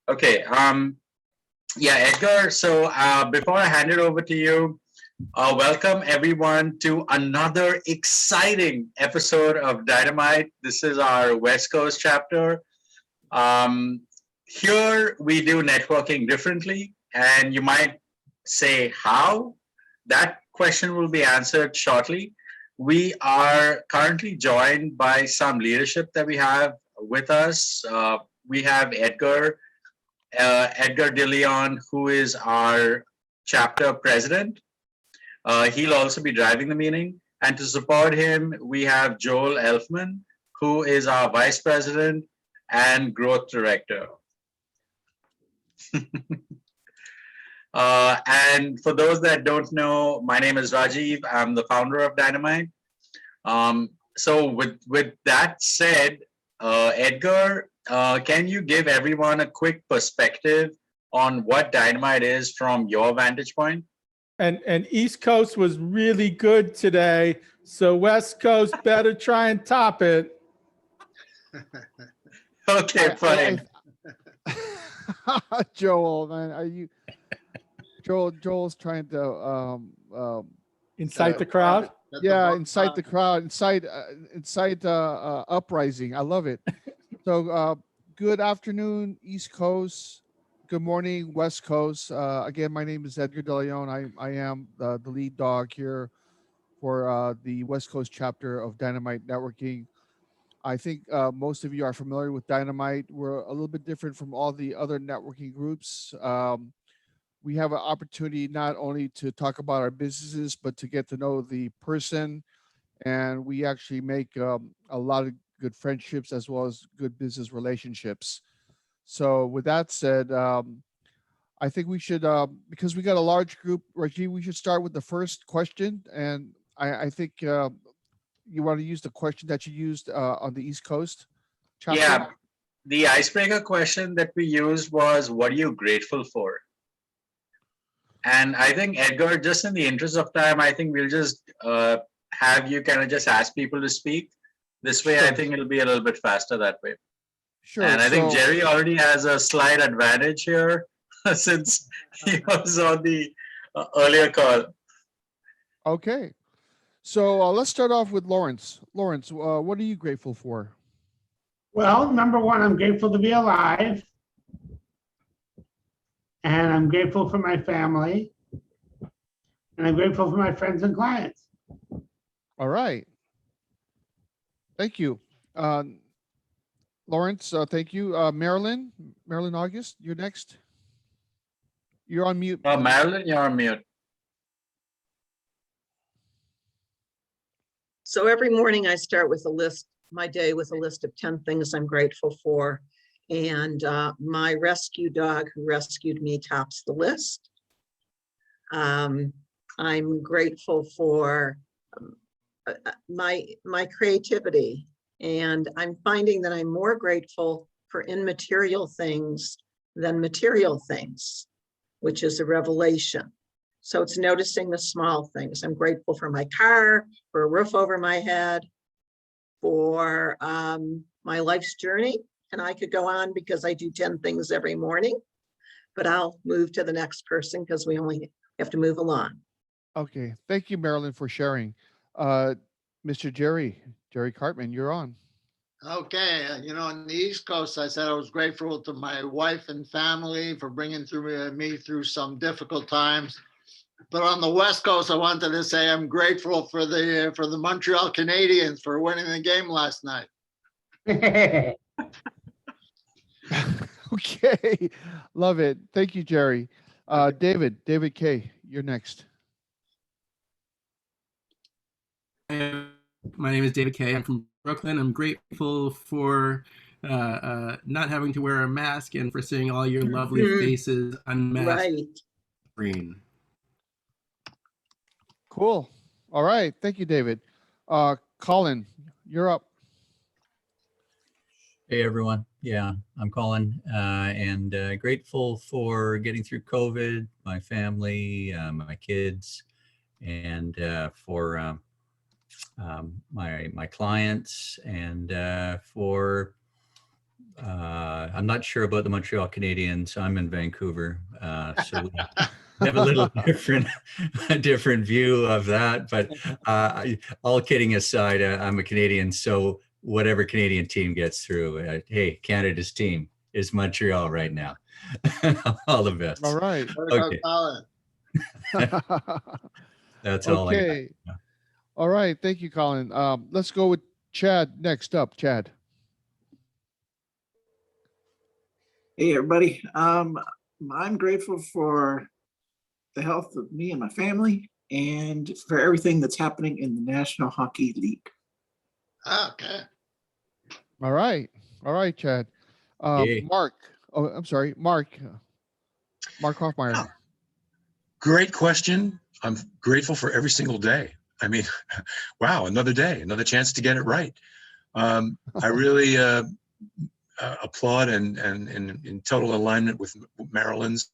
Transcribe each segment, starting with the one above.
Okay. Yeah, Edgar. So before I hand it over to you, welcome everyone to another exciting episode of Dynamite. This is our West Coast chapter. Here we do networking differently, and you might say how. That question will be answered shortly. We are currently joined by some leadership that we have with us. We have Edgar De Leon, who is our chapter president. He'll also be driving the meeting. And to support him, we have Joel Elfman, who is our vice president and growth director. And for those that don't know, my name is Rajiv. I'm the founder of Dynamite. So with that said, Edgar, can you give everyone a quick perspective on what Dynamite is from your vantage point? And East Coast was really good today, so West Coast better try and top it. Okay, fine. Joel, man, are you? Joel's trying to Incite the crowd. Yeah, incite the crowd, incite uprising. I love it. So good afternoon, East Coast. Good morning, West Coast. Again, my name is Edgar De Leon. I am the lead dog here for the West Coast chapter of Dynamite Networking. I think most of you are familiar with Dynamite. We're a little bit different from all the other networking groups. We have an opportunity not only to talk about our businesses, but to get to know the person. And we actually make a lot of good friendships as well as good business relationships. So with that said, I think we should, because we got a large group, Rajiv, we should start with the first question. And I think you want to use the question that you used on the East Coast chapter? Yeah, the icebreaker question that we used was, what are you grateful for? And I think, Edgar, just in the interest of time, I think we'll just have you kind of just ask people to speak. This way, Sure. I think it'll be a little bit faster that way. Sure. And I think Jerry already has a slight advantage here since he was on the earlier call. Okay. So let's start off with Lawrence. Lawrence, what are you grateful for? Well, number one, I'm grateful to be alive. And I'm grateful for my family. And I'm grateful for my friends and clients. All right. Thank you. Lawrence, thank you. Marilyn August, you're next. You're on mute. Marilyn, you're on mute. So every morning I start with a list, my day with a list of 10 things I'm grateful for. And my rescue dog who rescued me tops the list. I'm grateful for my creativity. And I'm finding that I'm more grateful for immaterial things than material things, which is a revelation. So it's noticing the small things. I'm grateful for my car, for a roof over my head, for my life's journey. And I could go on because I do 10 things every morning, but I'll move to the next person because we only have to move along. Okay. Thank you, Marilyn, for sharing. Mr. Jerry Cartman, you're on. Okay, on the East Coast, I said I was grateful to my wife and family for bringing me through some difficult times. But on the West Coast, I wanted to say I'm grateful for the Montreal Canadiens for winning the game last night. Okay, love it. Thank you, Jerry. David K., you're next. My name is David K. I'm from Brooklyn. I'm grateful for not having to wear a mask and for seeing all your lovely faces unmasked. Right. Screen. Cool. All right. Thank you, David. Colin, you're up. Hey, everyone. Yeah, I'm Colin, and grateful for getting through COVID, my family, my kids, and for my clients, and for I'm not sure about the Montreal Canadiens. I'm in Vancouver, so we have a little different view of that. But all kidding aside, I'm a Canadian, so whatever Canadian team gets through, hey, Canada's team is Montreal right now. All the best. All right. Okay, that's all I got. Okay. All right. Thank you, Colin. Let's go with Chad next up. Chad. Hey, everybody. I'm grateful for the health of me and my family and for everything that's happening in the National Hockey League. Okay. All right. All right, Chad. Yay. Mark. Oh, I'm sorry. Mark. Mark Hoffmeyer. Great question. I'm grateful for every single day. I mean, wow, another day, another chance to get it right. I really applaud and in total alignment with Marilyn's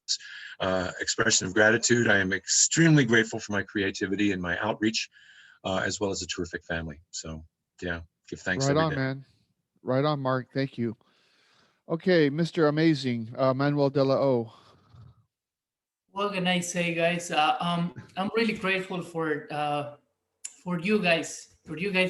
expression of gratitude. I am extremely grateful for my creativity and my outreach, as well as a terrific family. So yeah, give thanks Right every on, day. man. Right on, Mark. Thank you. Okay, Mr. Amazing, Manuel de la O. What can I say, guys? I'm really grateful for you guys,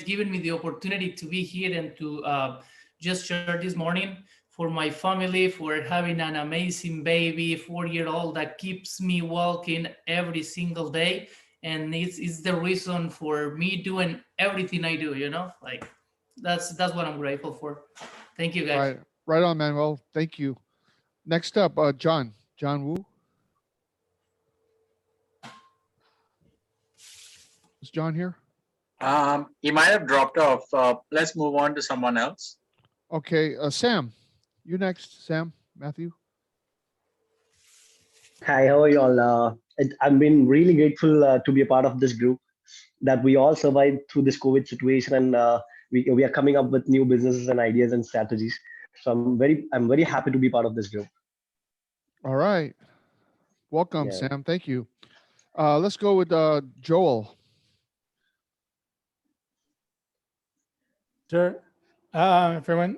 giving me the opportunity to be here and to just share this morning. For my family, for having an amazing baby, 4-year-old that keeps me walking every single day, and it's the reason for me doing everything I do. Like that's what I'm grateful for. Thank you, guys. Right on, Manuel. Thank you. Next up, John Woo. Is John here? He might have dropped off. Let's move on to someone else. Okay, Sam. You next, Sam Matthew. Hi, how are you all? I've been really grateful to be a part of this group, that we all survived through this COVID situation, and we are coming up with new businesses and ideas and strategies. So I'm very happy to be part of this group. All right. Welcome, Yeah. Sam. Thank you. Let's go with Joel. Sure. Everyone.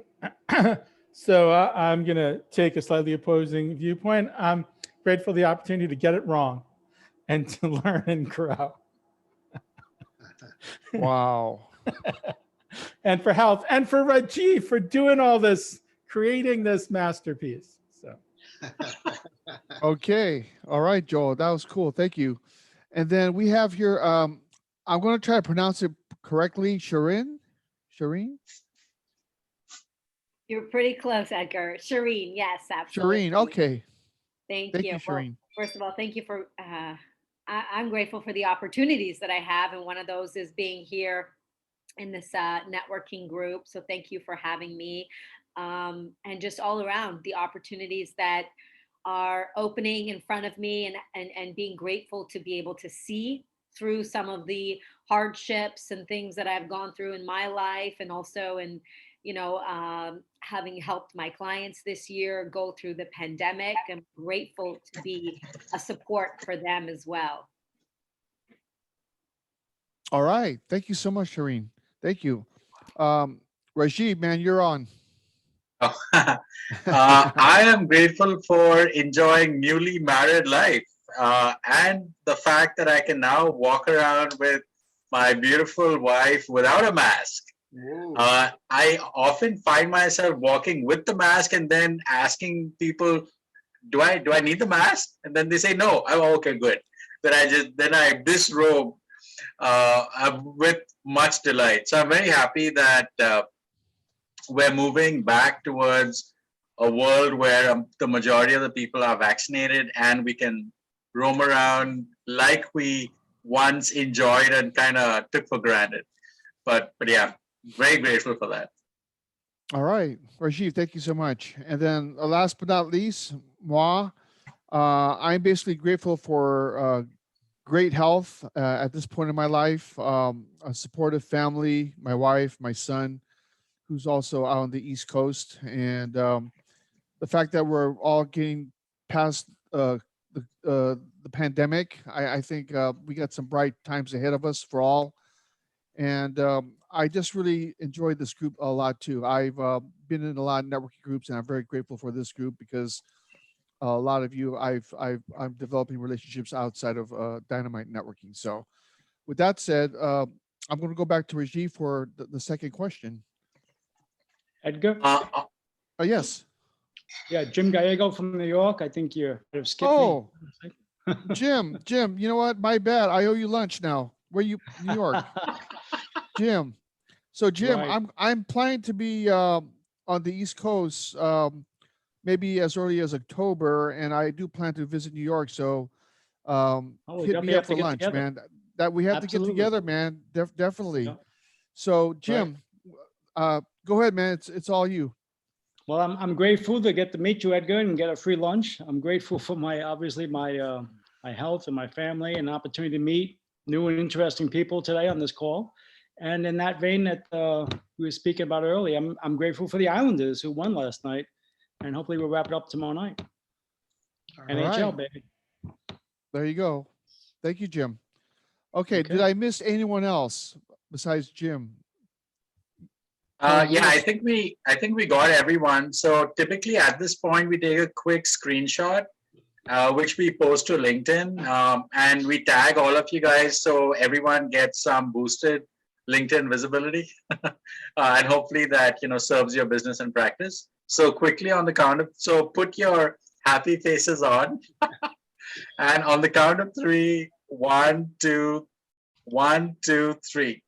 So I'm going to take a slightly opposing viewpoint. I'm grateful for the opportunity to get it wrong and to learn and grow. Wow. And for health, and for Rajiv for doing all this, creating this masterpiece. So. Okay. All right, Joel. That was cool. Thank you. And then we have here, I'm going to try to pronounce it correctly. Shireen? You're pretty close, Edgar. Shireen, yes, absolutely. Shireen, okay. Thank you, you. Shireen. Well, first of all, thank you for, I'm grateful for the opportunities that I have. And one of those is being here in this networking group. So thank you for having me. And just all around the opportunities that are opening in front of me, and being grateful to be able to see through some of the hardships and things that I've gone through in my life, and also in, having helped my clients this year go through the pandemic. I'm grateful to be a support for them as well. All right. Thank you so much, Shireen. Thank you. Rashid, man, you're on. I am grateful for enjoying newly married life and the fact that I can now walk around with my beautiful wife without a mask. I often find myself walking with the mask and then asking people, do I need the mask? And then they say, no. Oh, okay, good. Then I disrobe with much delight. So I'm very happy that we're moving back towards a world where the majority of the people are vaccinated and we can roam around like we once enjoyed and kind of took for granted. But yeah, very grateful for that. All right, Rajiv, thank you so much. And then last but not least, moi, I'm basically grateful for great health at this point in my life, a supportive family, my wife, my son, who's also out on the East Coast, and the fact that we're all getting past the pandemic. I think we got some bright times ahead of us for all. And I just really enjoyed this group a lot too. I've been in a lot of networking groups, and I'm very grateful for this group because a lot of you, I'm developing relationships outside of Dynamite networking. So, with that said, I'm going to go back to Rajiv for the second question. Edgar? Yes. Yeah, Jim Gallego from New York. I think you have skipped Oh, me. Jim, you know what? My bad. I owe you lunch now. Where you, New York? Jim. So Jim, Right. I'm planning to be on the East Coast maybe as early as October, and I do plan to visit New York. So we hit definitely me have up to for get lunch, together. man. That we have to Absolutely. get together, man. Definitely. Yeah. So Jim, go ahead, man. It's all you. Well, I'm grateful to get to meet you, Edgar, and get a free lunch. I'm grateful for obviously my health and my family, and opportunity to meet new and interesting people today on this call. And in that vein that we were speaking about earlier, I'm grateful for the Islanders who won last night, and hopefully we'll wrap it up tomorrow night. NHL, baby. There you go. Thank you, Jim. Okay, did I miss anyone else besides Jim? Yeah, I think we got everyone. So typically at this point, we take a quick screenshot, which we post to LinkedIn, and we tag all of you guys so everyone gets some boosted LinkedIn visibility, and hopefully that serves your business and practice. So quickly on the count of, so put your happy faces on, and on the count of 3, 1, 2, 1, 2, 3.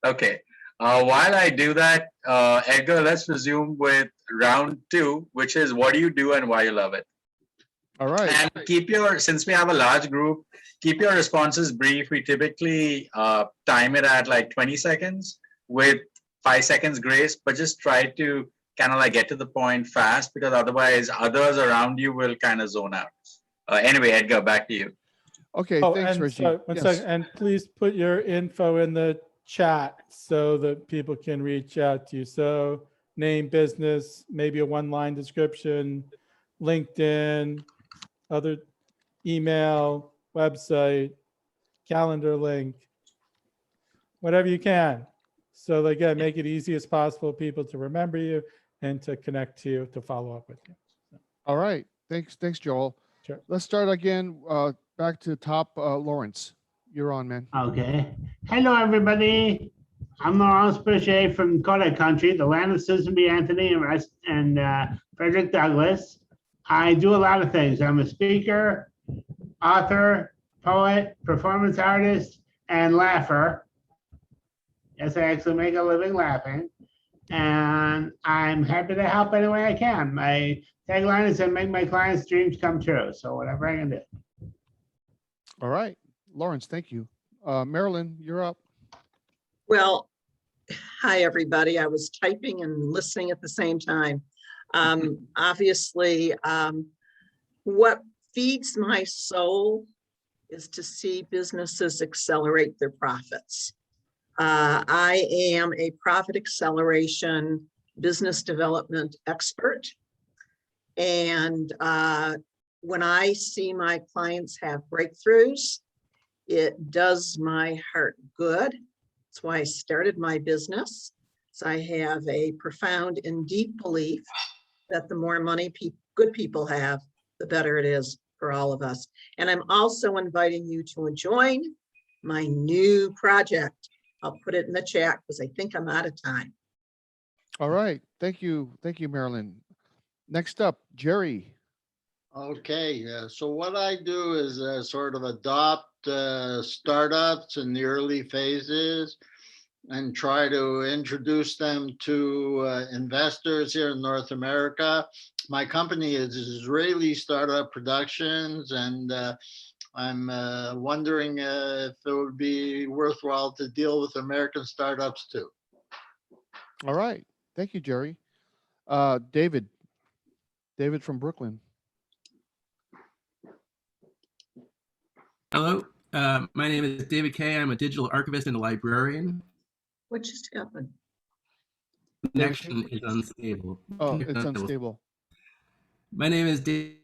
Okay. While I do that, Edgar, let's resume with round 2, which is what do you do and why you love it. All right. And keep since we have a large group, keep your responses brief. We typically time it at like 20 seconds with 5 seconds grace, but just try to kind of like get to the point fast, because otherwise others around you will kind of zone out. Anyway, Edgar, back to you. Okay, thanks, and Reggie. so, one second, and please put your info in the chat so that people can reach out to you. So name, business, maybe a one-line description, LinkedIn, other email, website, calendar link, whatever you can. So again, make it easy as possible for people to remember you and to connect to you, to follow up with you. All right. Thanks, Joel. Sure. Let's start again. Back to the top. Lawrence, you're on, man. Okay. Hello, everybody. I'm Lawrence Boucher from Kodak Country, the land of Susan B. Anthony and Frederick Douglass. I do a lot of things. I'm a speaker, author, poet, performance artist, and laugher. Yes, I actually make a living laughing. And I'm happy to help any way I can. My tagline is to make my clients' dreams come true. So whatever I can do. All right. Lawrence, thank you. Marilyn, you're up. Well, hi, everybody. I was typing and listening at the same time. Obviously, what feeds my soul is to see businesses accelerate their profits. I am a profit acceleration business development expert. And when I see my clients have breakthroughs, it does my heart good. That's why I started my business. So I have a profound and deep belief that the more money good people have, the better it is for all of us. And I'm also inviting you to join my new project. I'll put it in the chat because I think I'm out of time. All right. Thank you. Thank you, Marilyn. Next up, Jerry. Okay, so what I do is sort of adopt startups in the early phases and try to introduce them to investors here in North America. My company is Israeli Startup Productions, and I'm wondering if it would be worthwhile to deal with American startups too. All right. Thank you, Jerry. David from Brooklyn. Hello, my name is David Kay. I'm a digital archivist and a librarian. What just happened? Connection is unstable. Oh, it's unstable. My name is David.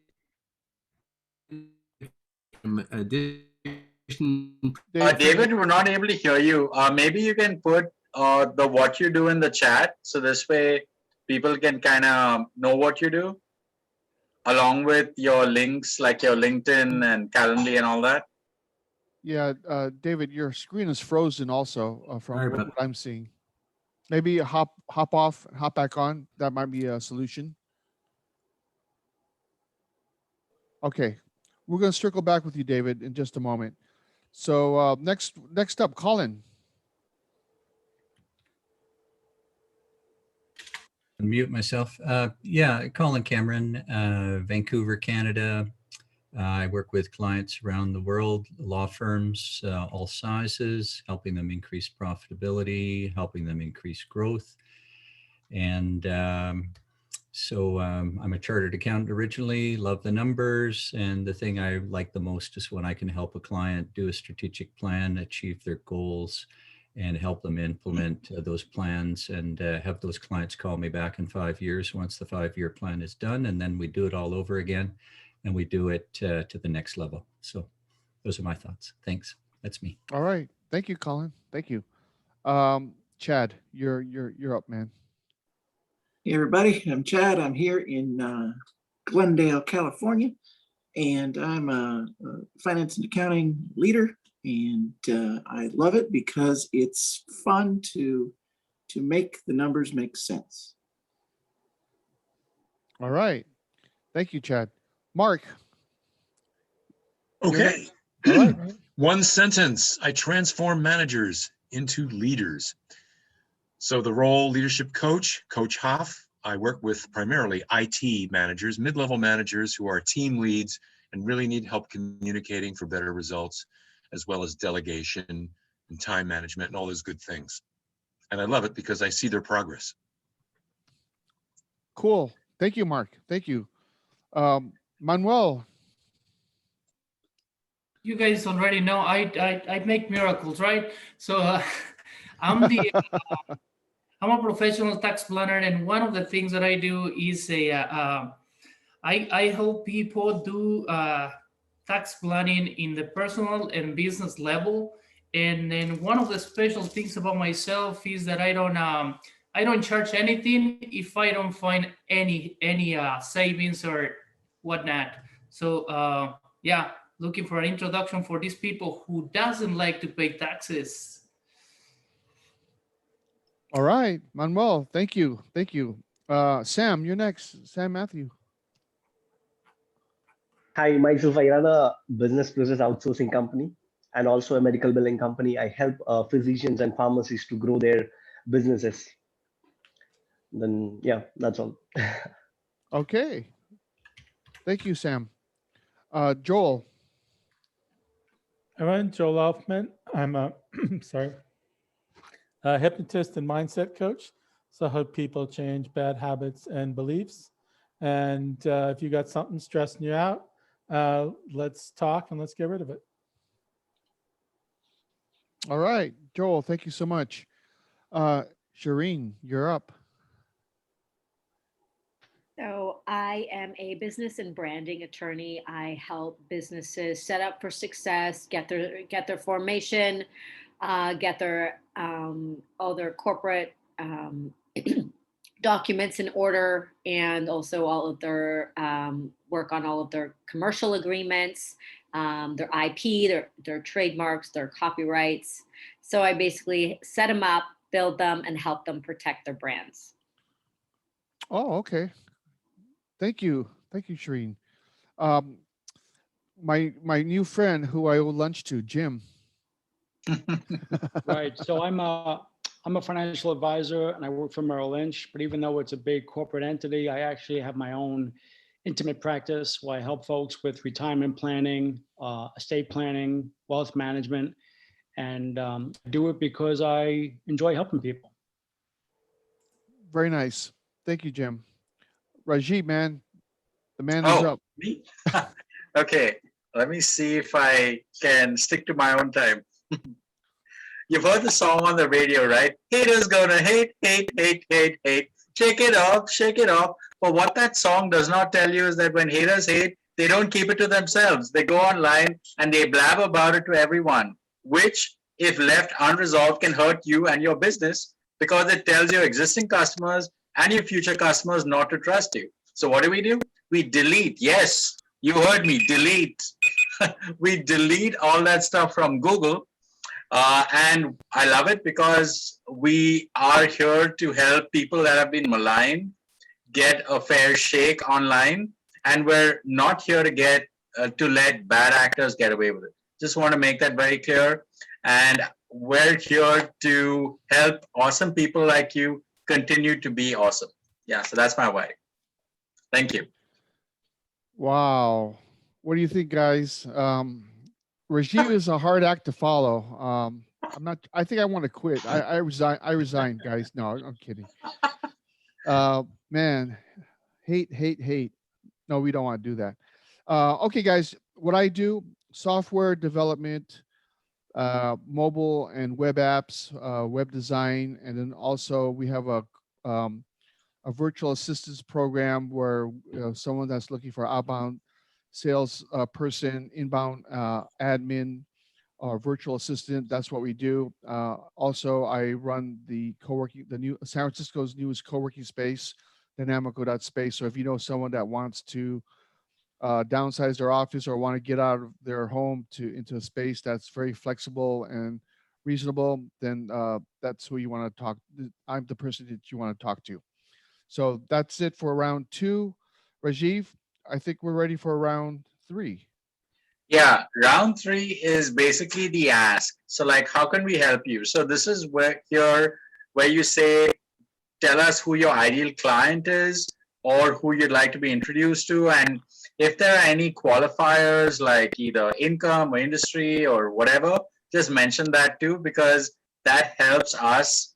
I'm a digital David, we're not able to hear you. Maybe you can put the what you do in the chat, so this way people can kind of know what you do, along with your links like your LinkedIn and Calendly and all that. Yeah, David, your screen is frozen also from what I'm seeing. Maybe hop off, hop back on. That might be a solution. Okay, we're going to circle back with you, David, in just a moment. So next up, Colin. Unmute myself. Yeah, Colin Cameron, Vancouver, Canada. I work with clients around the world, law firms, all sizes, helping them increase profitability, helping them increase growth. And so I'm a chartered accountant originally, love the numbers. And the thing I like the most is when I can help a client do a strategic plan, achieve their goals, and help them implement those plans, and have those clients call me back in 5 years once the 5-year plan is done. And then we do it all over again, and we do it to the next level. So those are my thoughts. Thanks. That's me. All right. Thank you, Colin. Thank you. Chad, you're up, man. Hey everybody, I'm Chad. I'm here in Glendale, California, and I'm a finance and accounting leader, and I love it because it's fun to make the numbers make sense. All right. Thank you, Chad. Mark. Okay. All right. One sentence. I transform managers into leaders. So the role leadership coach, Coach Hoff. I work with primarily IT managers, mid-level managers who are team leads and really need help communicating for better results, as well as delegation and time management and all those good things. And I love it because I see their progress. Cool. Thank you, Mark. Thank you. Manuel. You guys already know I make miracles, right? So I'm a professional tax planner, and one of the things that I do is I help people do tax planning in the personal and business level. And then one of the special things about myself is that I don't charge anything if I don't find any savings or whatnot. So yeah, looking for an introduction for these people who doesn't like to pay taxes. All right, Manuel. Thank you. Thank you. Sam, you're next. Sam Matthew. Hi, myself, I run a business process outsourcing company and also a medical billing company. I help physicians and pharmacists to grow their businesses. Then, yeah, that's all. Okay. Thank you, Sam. Joel. I'm Joel Elfman. I'm a a hypnotist and mindset coach. So I help people change bad habits and beliefs. And if you got something stressing you out, let's talk and let's get rid of it. All right, Joel, thank you so much. Shireen, you're up. So I am a business and branding attorney. I help businesses set up for success, get their formation, get their all their corporate documents in order, and also all of their work on all of their commercial agreements, their IP, their trademarks, their copyrights. So I basically set them up, build them, and help them protect their brands. Oh, okay. Thank you. Thank you, Shireen. My new friend who I owe lunch to, Jim. Right. So I'm a financial advisor and I work for Merrill Lynch, but even though it's a big corporate entity, I actually have my own intimate practice where I help folks with retirement planning, estate planning, wealth management, and do it because I enjoy helping people. Very nice. Thank you, Jim. Rajiv, man, the man is up. Me? Okay, let me see if I can stick to my own time. You've heard the song on the radio, right? Haters gonna hate, hate, hate, hate, hate. Shake it off, shake it off. But what that song does not tell you is that when haters hate, they don't keep it to themselves. They go online and they blab about it to everyone, which, if left unresolved, can hurt you and your business because it tells your existing customers and your future customers not to trust you. So what do? We delete. Yes, you heard me, delete. We delete all that stuff from Google. And I love it because we are here to help people that have been maligned get a fair shake online. And we're not here to to let bad actors get away with it. Just want to make that very clear. And we're here to help awesome people like you continue to be awesome. Yeah, so that's my way. Thank you. Wow. What do you think, guys? Rajiv is a hard act to follow. I think I want to quit. I resign, guys. No, I'm kidding. Man, hate. No, we don't want to do that. Okay, guys, what I do, software development, mobile and web apps, web design, and then also we have a virtual assistance program where someone that's looking for outbound sales person, inbound admin, or virtual assistant. That's what we do. Also, I run the new San Francisco's newest co-working space, Dynamico.space. So if you know someone that wants to downsize their office or want to get out of their home into a space that's very flexible and reasonable, then that's who you want to talk. I'm the person that you want to talk to. So that's it for round 2. Rajiv, I think we're ready for round 3. Yeah, round 3 is basically the ask. So like, how can we help you? So this is where you say, tell us who your ideal client is or who you'd like to be introduced to. And if there are any qualifiers like either income or industry or whatever, just mention that too, because that helps us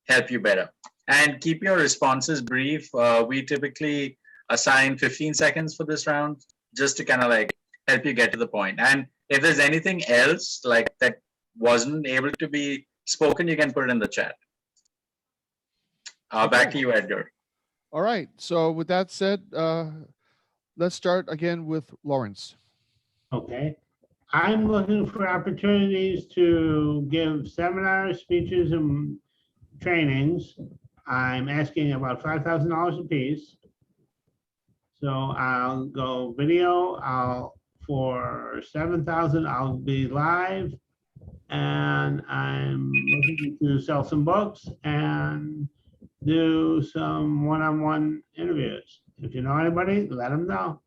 help you better. And keep your responses brief. We typically assign 15 seconds for this round just to kind of like help you get to the point. And if there's anything else like that wasn't able to be spoken, you can put it in the chat. Back to you, Edgar. All right. So with that said, let's start again with Lawrence. Okay. I'm looking for opportunities to give seminars, speeches, and trainings. I'm asking about $5,000 a piece. So I'll go video. For $7,000, I'll be live, and I'm looking to sell some books and do some one-on-one interviews. If you know anybody, let them know.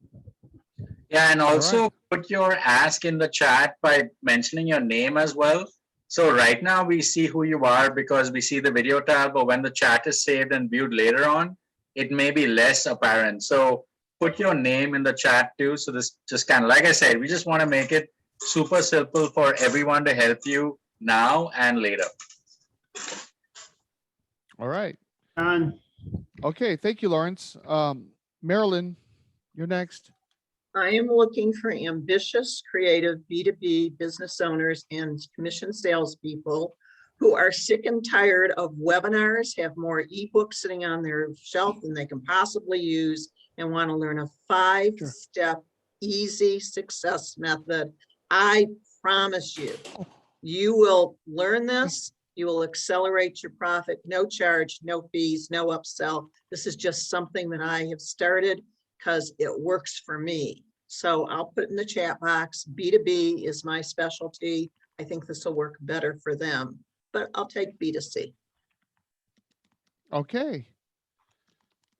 Yeah, and also put your ask in the chat by mentioning your name as well. So right now we see who you are because we see the video tab, but when the chat is saved and viewed later on, it may be less apparent. So put your name in the chat too. So this just kind of, like I said, we just want to make it super simple for everyone to help you now and later. All right. Done. Okay. Thank you, Lawrence. Marilyn, you're next. I am looking for ambitious, creative B2B business owners and commission salespeople who are sick and tired of webinars, have more ebooks sitting on their shelf than they can possibly use, and want to learn a 5-step easy success method. I promise you, you will learn this. You will accelerate your profit, no charge, no fees, no upsell. This is just something that I have started because it works for me. So I'll put in the chat box, B2B is my specialty. I think this will work better for them, but I'll take B2C. Okay.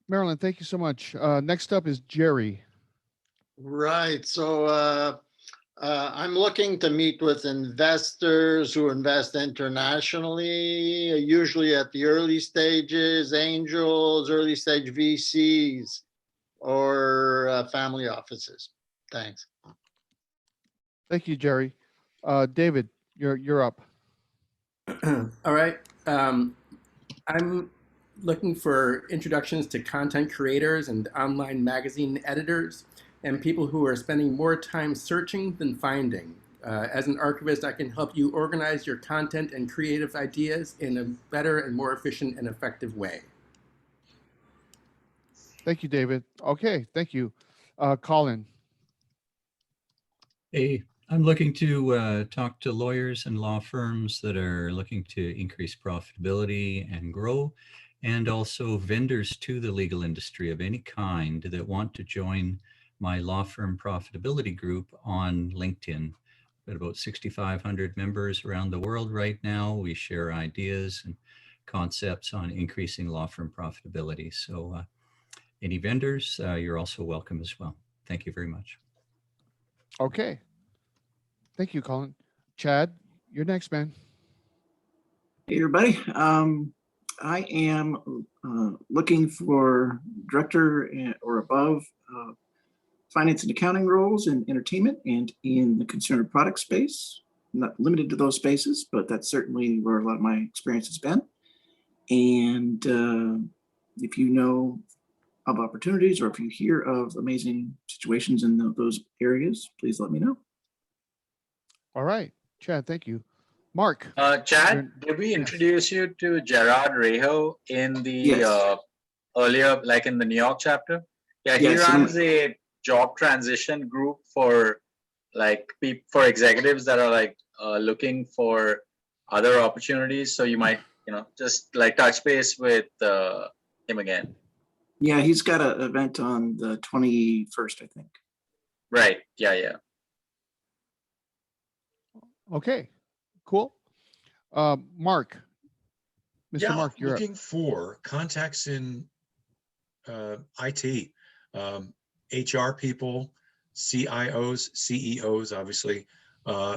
Marilyn, thank you so much. Next up is Jerry. Right. So I'm looking to meet with investors who invest internationally, usually at the early stages, angels, early stage VCs, or family offices. Thanks. Thank you, Jerry. David, you're up. All right. I'm looking for introductions to content creators and online magazine editors and people who are spending more time searching than finding. As an archivist, I can help you organize your content and creative ideas in a better and more efficient and effective way. Thank you, David. Okay, thank you. Colin. Hey, I'm looking to talk to lawyers and law firms that are looking to increase profitability and grow, and also vendors to the legal industry of any kind that want to join my law firm profitability group on LinkedIn. We've got about 6,500 members around the world right now. We share ideas and concepts on increasing law firm profitability. So any vendors, you're also welcome as well. Thank you very much. Okay. Thank you, Colin. Chad, you're next, man. Hey, everybody. I am looking for director or above finance and accounting roles in entertainment and in the consumer product space. I'm not limited to those spaces, but that's certainly where a lot of my experience has been. And if you know of opportunities or if you hear of amazing situations in those areas, please let me know. All right, Chad, thank you. Mark. Chad, did we introduce you to Gerard Rejo in the Yes. earlier, like in the New York chapter? Yeah, he Yes, runs a job transition group for like for executives that are like looking for other opportunities. So you might, just like touch base with him again. Yeah, he's got an event on the 21st, I think. Right. Yeah. Okay, cool. Mark. Mr. Yeah, Mark, you're looking for contacts in IT, HR people, CIOs, CEOs, obviously,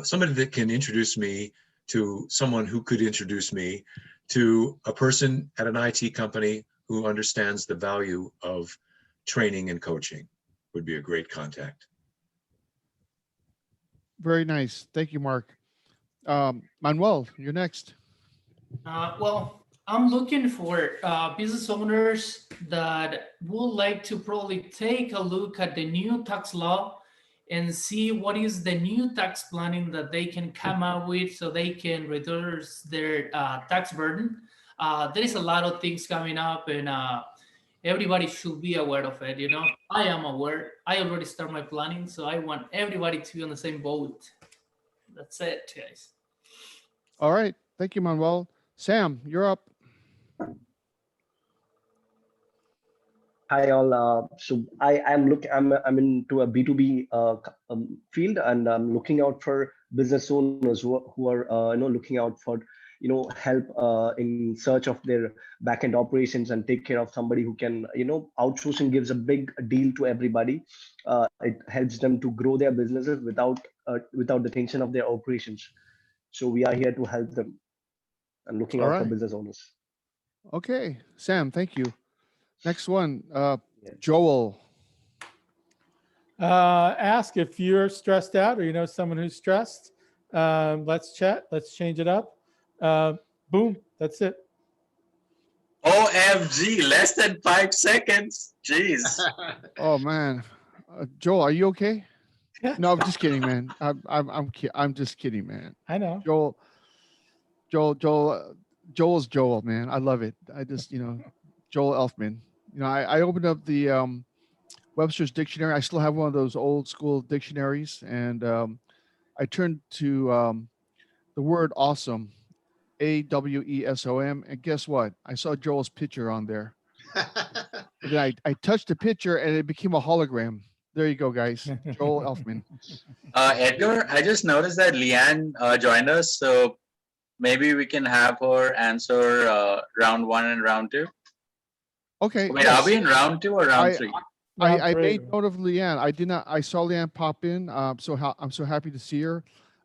somebody that can introduce me to someone who could introduce me to a person at an IT company who understands the value of training and coaching would be a great contact. very nice. Thank you, Mark. Manuel, you're next. Well, I'm looking for business owners that would like to probably take a look at the new tax law and see what is the new tax planning that they can come up with so they can reduce their tax burden. There is a lot of things coming up and everybody should be aware of it. I am aware. I already started my planning, so I want everybody to be on the same boat. That's it, guys. All right, thank you, Manuel. Sam, you're up. Hi all. So I'm into a B2B field, and I'm looking out for business owners who are looking out for help in search of their backend operations and take care of somebody who can outsourcing gives a big deal to everybody. It helps them to grow their businesses without the tension of their operations. So we are here to help them and looking All out for right. business owners. Okay, Sam, thank you. Next one, Joel. Ask if you're stressed out or you know someone who's stressed. Let's chat. Let's change it up. Boom. That's it. OMG, less than 5 seconds. Jeez. Oh man, Joel, are you okay? No, I'm just kidding, man. I'm just kidding, man. I know. Joel's Joel, man. I love it. I just, Joel Elfman. I opened up the Webster's dictionary. I still have one of those old school dictionaries, and I turned to the word awesome, AWESOM, and guess what? I saw Joel's picture on there. And then I touched the picture, and it became a hologram. There you go, guys. Joel Elfman. Edgar, I just noticed that Leanne joined us, so maybe we can have her answer round 1 and round 2. Okay. Wait, yes. are we in round 2 or round 3? I made note of Leanne. I did not. I saw Leanne pop in. I'm so happy to see her.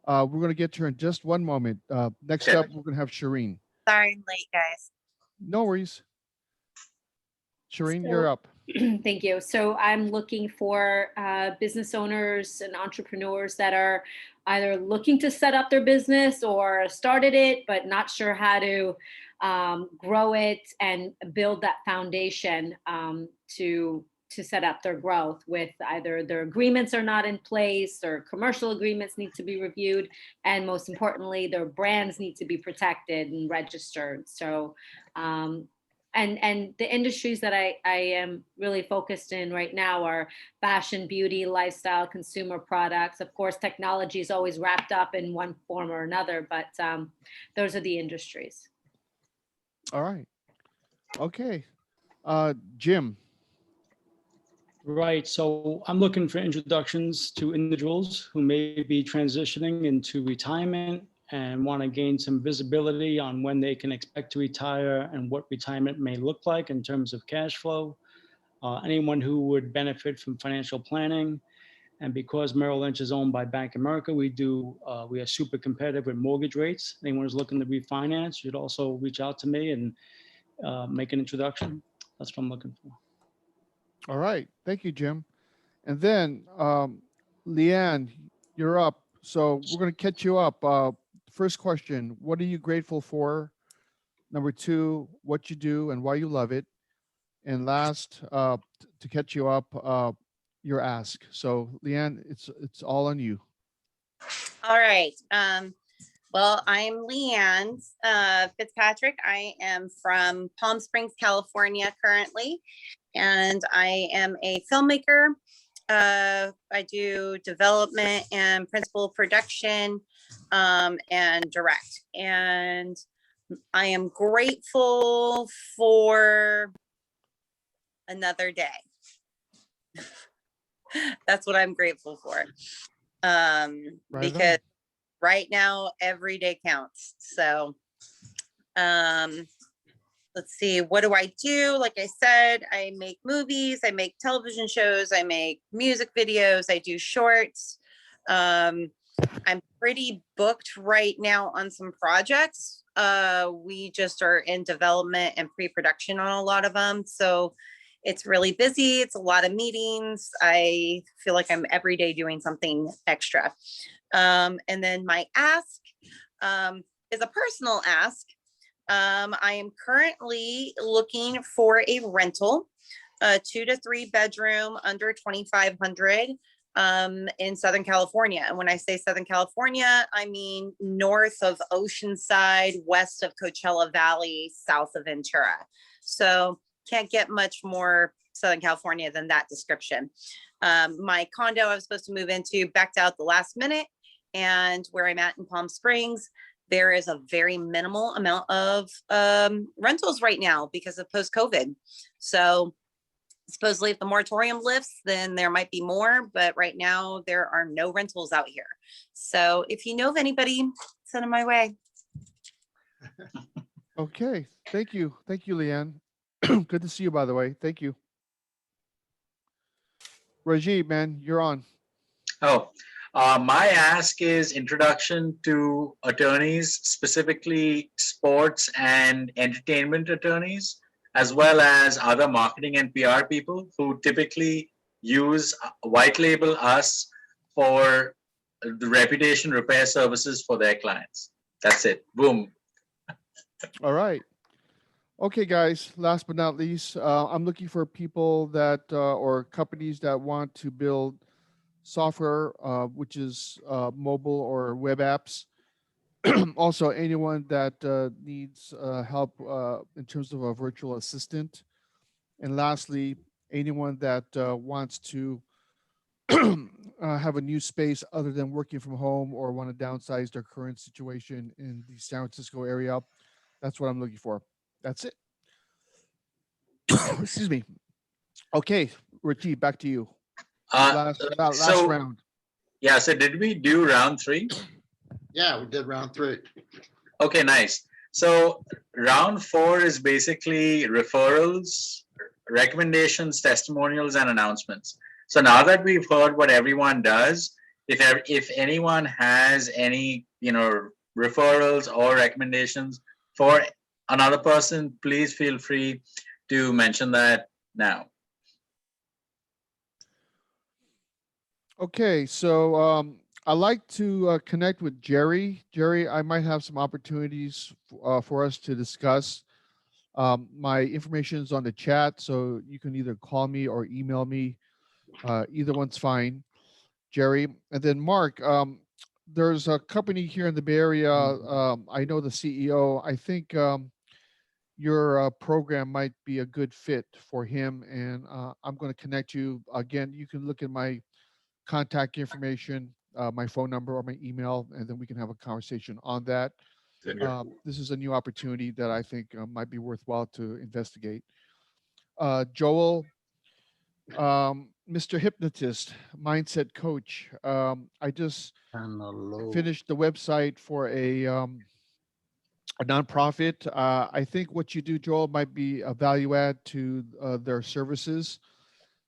We're going to get to her in just one moment. Next up, we're going to have Shireen. Sorry I'm late, guys. No worries. Shireen, you're up. Thank you. So I'm looking for business owners and entrepreneurs that are either looking to set up their business or started it, but not sure how to grow it and build that foundation to set up their growth with either their agreements are not in place or commercial agreements need to be reviewed. And most importantly, their brands need to be protected and registered. So and the industries that I am really focused in right now are fashion, beauty, lifestyle, consumer products. Of course, technology is always wrapped up in one form or another, but those are the industries. All right. Okay. Jim. Right. So I'm looking for introductions to individuals who may be transitioning into retirement and want to gain some visibility on when they can expect to retire and what retirement may look like in terms of cash flow. Anyone who would benefit from financial planning. And because Merrill Lynch is owned by Bank of America, we are super competitive with mortgage rates. Anyone who's looking to refinance should also reach out to me and make an introduction. That's what I'm looking for. All right. Thank you, Jim. And then Leanne, you're up. So we're going to catch you up. First question, what are you grateful for? Number two, what you do and why you love it. And last, to catch you up, your ask. So Leanne, it's all on you. All right. Well, I'm Leanne Fitzpatrick. I am from Palm Springs, California currently, and I am a filmmaker. I do development and principal production and direct. And I am grateful for another day. That's what I'm grateful for. Because right now, every day counts. So let's see, what do I do? Like I said, I make movies, I make television shows, I make music videos, I do shorts. I'm pretty booked right now on some projects. We just are in development and pre-production on a lot of them. So it's really busy. It's a lot of meetings. I feel like I'm every day doing something extra. And then my ask is a personal ask. I am currently looking for a rental, a 2 to 3 bedroom under 2,500 in Southern California. And when I say Southern California, I mean north of Oceanside, west of Coachella Valley, south of Ventura. So can't get much more Southern California than that description. My condo I was supposed to move into backed out the last minute, and where I'm at in Palm Springs, there is a very minimal amount of rentals right now because of post-COVID. So supposedly if the moratorium lifts, then there might be more, but right now there are no rentals out here. So if you know of anybody, send them my way. Okay. Thank you. Thank you, Leanne. Good to see you, by the way. Thank you. Rajiv, man, you're on. Oh, my ask is introduction to attorneys, specifically sports and entertainment attorneys, as well as other marketing and PR people who typically use white label us for the reputation repair services for their clients. That's it. Boom. All right. Okay, guys, last but not least, I'm looking for people that or companies that want to build software, which is mobile or web apps. Also, anyone that needs help in terms of a virtual assistant. And lastly, anyone that wants to have a new space other than working from home or want to downsize their current situation in the San Francisco area. That's what I'm looking for. That's it. Excuse me. Okay, Richie, back to you. Last round. Yeah, so did we do round 3? Yeah, we did round 3. Okay, nice. So round 4 is basically referrals, recommendations, testimonials, and announcements. So now that we've heard what everyone does, if anyone has any, referrals or recommendations for another person, please feel free to mention that now. Okay, so I'd like to connect with Jerry. Jerry, I might have some opportunities for us to discuss. My information is on the chat, so you can either call me or email me. Either one's fine, Jerry. And then Mark, there's a company here in the Bay Area. I know the CEO. I think your program might be a good fit for him. And I'm going to connect you again. You can look at my contact information, my phone number or my email, and then we can have a conversation on that. This is a new opportunity that I think might be worthwhile to investigate. Joel, Mr. Hypnotist, Mindset Coach. I just finished the website for a nonprofit. I think what you do, Joel, might be a value add to their services.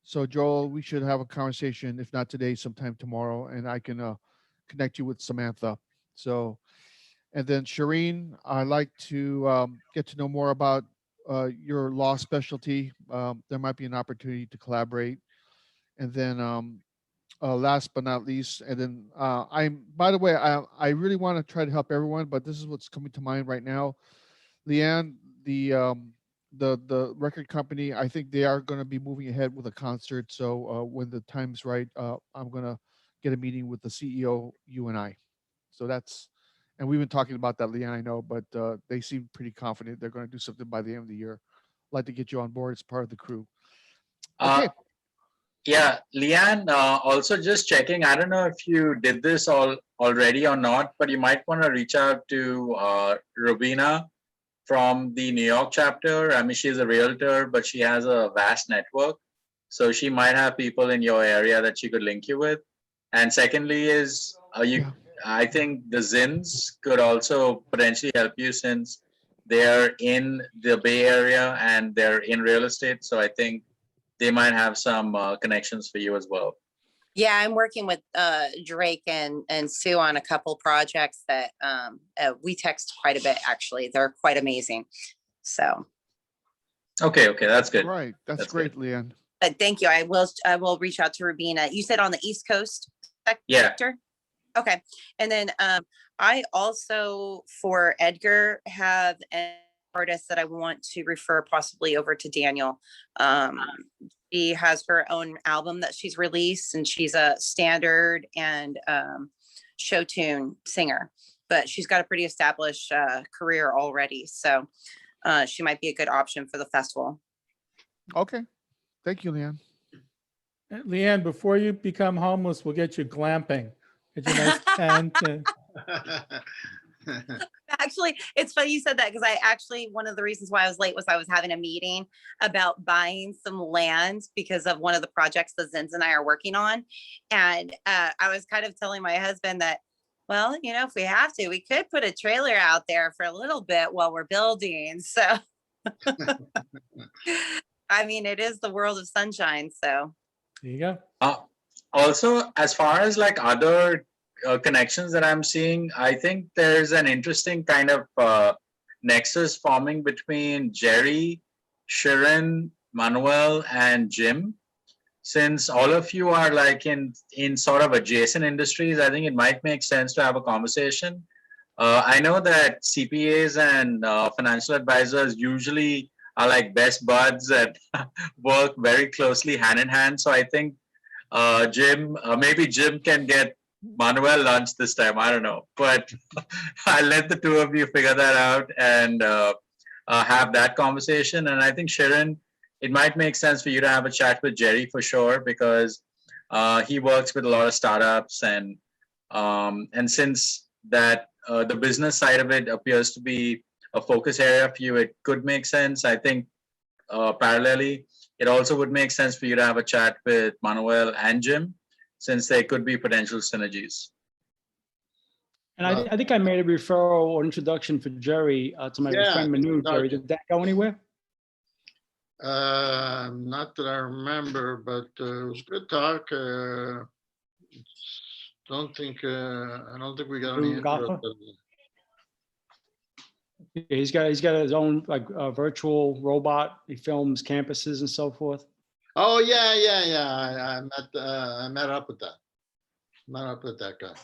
So, Joel, we should have a conversation, if not today, sometime tomorrow, and I can connect you with Samantha. So, and then Shireen, I'd like to get to know more about your law specialty. There might be an opportunity to collaborate. And then last but not least, and then by the way, I really want to try to help everyone, but this is what's coming to mind right now. Leanne, the record company, I think they are going to be moving ahead with a concert. So when the time's right, I'm going to get a meeting with the CEO, you and I. So and we've been talking about that, Leanne, I know, but they seem pretty confident they're going to do something by the end of the year. I'd like to get you on board as part of the crew. Okay. Yeah, Leanne, also just checking. I don't know if you did this already or not, but you might want to reach out to Robina from the New York chapter. I mean, she's a realtor, but she has a vast network. So she might have people in your area that she could link you with. And secondly is I think the Zins could also potentially help you since they're in the Bay Area and they're in real estate. So I think they might have some connections for you as well. Yeah, I'm working with Drake and Sue on a couple projects that we text quite a bit, actually. They're quite amazing. So. Okay, that's good. Right, that's great, good. Leanne. Thank you. I will reach out to Rubina. You said on the East Coast sector? Yeah. Okay. And then I also, for Edgar, have an artist that I want to refer possibly over to Daniel. She has her own album that she's released, and she's a standard and show tune singer, but she's got a pretty established career already. So she might be a good option for the festival. Okay. Thank you, Leanne. Leanne, before you become homeless, we'll get you glamping. Get you a nice tent. Actually, it's funny you said that because one of the reasons why I was late was I was having a meeting about buying some land because of one of the projects the Zins and I are working on. And I was kind of telling my husband that, well, if we have to, we could put a trailer out there for a little bit while we're building. So, I mean, it is the world of sunshine. So there you go. Also, as far as like other connections that I'm seeing, I think there's an interesting kind of nexus forming between Jerry, Sharon, Manuel, and Jim. Since all of you are like in sort of adjacent industries, I think it might make sense to have a conversation. I know that CPAs and financial advisors usually are like best buds that work very closely hand in hand. So I think maybe Jim can get Manuel lunch this time. I don't know, but I'll let the two of you figure that out and have that conversation. And I think Sharon, it might make sense for you to have a chat with Jerry for sure, because he works with a lot of startups and since that the business side of it appears to be a focus area for you, it could make sense. I think parallelly, it also would make sense for you to have a chat with Manuel and Jim, since there could be potential synergies. And I think I made a referral or introduction for Jerry to my friend Manu. Jerry, did that go anywhere? Not that I remember, but it was good talk. I don't think we got any interest. He's got his own like virtual robot. He films campuses and so forth. Oh yeah. I met up with that. Met up with that guy.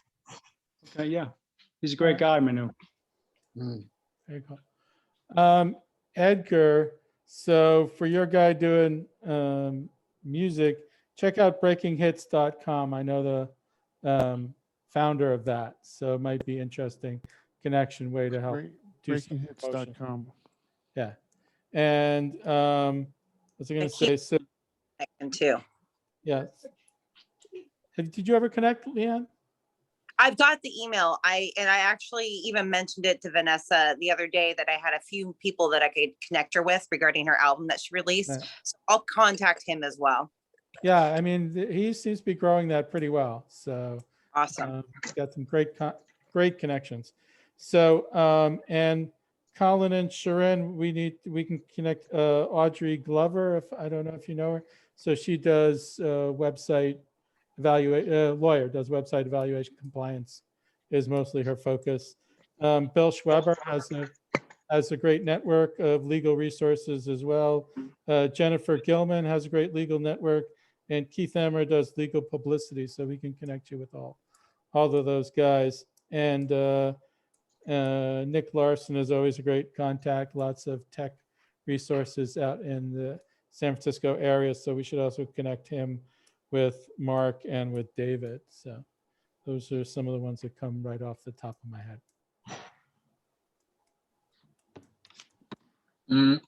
Okay, yeah, he's a great guy, Manu. Very cool. Edgar, so for your guy doing music, check out breakinghits.com. I know the founder of that, so it might be interesting connection way to help. Breakinghits.com. Yeah. And what was I going to say? So, Connection too. yes. Did you ever connect, Leanne? I've got the email. I actually even mentioned it to Vanessa the other day that I had a few people that I could connect her with regarding her album that she released. Right. So I'll contact him as well. Yeah, I mean, he seems to be growing that pretty well. So awesome. He's got some great connections. So and Colin and Sharon, we can connect Audrey Glover. If I don't know if you know her, so she does website lawyer, does website evaluation. Compliance is mostly her focus. Bill Schweber has a great network of legal resources as well. Jennifer Gilman has a great legal network, and Keith Emmer does legal publicity, so we can connect you with all of those guys. And Nick Larson is always a great contact, lots of tech resources out in the San Francisco area, so we should also connect him with Mark and with David. So those are some of the ones that come right off the top of my head.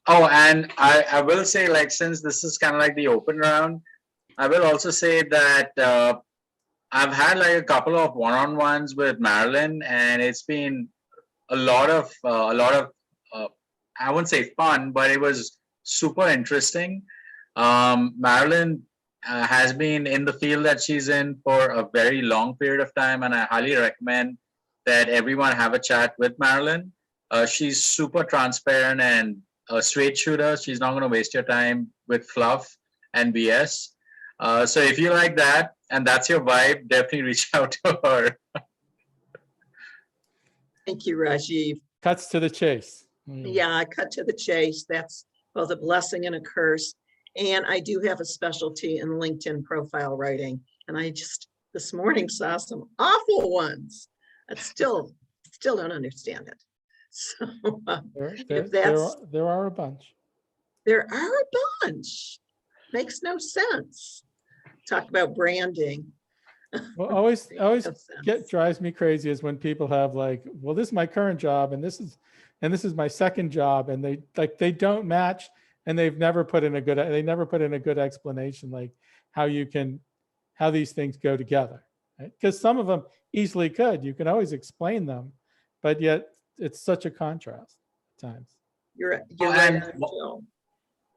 Oh, and I will say, like, since this is kind of like the open round, I will also say that I've had like a couple of one-on-ones with Marilyn, and it's been a lot of I wouldn't say fun, but it was super interesting. Marilyn has been in the field that she's in for a very long period of time, and I highly recommend that everyone have a chat with Marilyn. She's super transparent and a straight shooter. She's not going to waste your time with fluff and BS. So if you like that and that's your vibe, definitely reach out to her. Thank you, Rajiv. Cuts to the chase. Yeah, I cut to the chase. That's both a blessing and a curse. And I do have a specialty in LinkedIn profile writing. And I just this morning saw some awful ones. I still don't understand it. So there are a bunch. There are a bunch. Makes no sense. Talk about branding. Well, always drives me crazy is when people have like, well, this is my current job and this is my second job, and they don't match, and they never put in a good explanation like how these things go together, right? Because some of them easily could. You can always explain them, but yet it's such a contrast at times. You're right.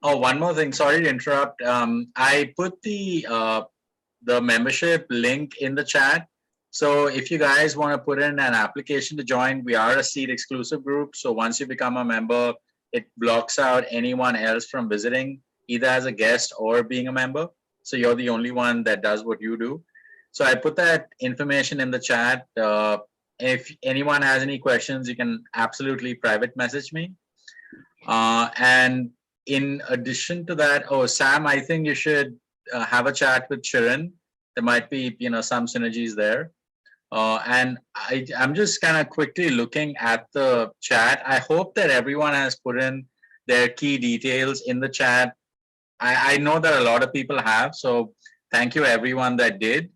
Oh, one more thing. Sorry to interrupt. I put the membership link in the chat. So if you guys want to put in an application to join, we are a seat exclusive group. So once you become a member, it blocks out anyone else from visiting, either as a guest or being a member. So you're the only one that does what you do. So I put that information in the chat. If anyone has any questions, you can absolutely private message me. And in addition to that, Sam, I think you should have a chat with Sharon. There might be, some synergies there. And I'm just kind of quickly looking at the chat. I hope that everyone has put in their key details in the chat. I know that a lot of people have, so thank you everyone that did.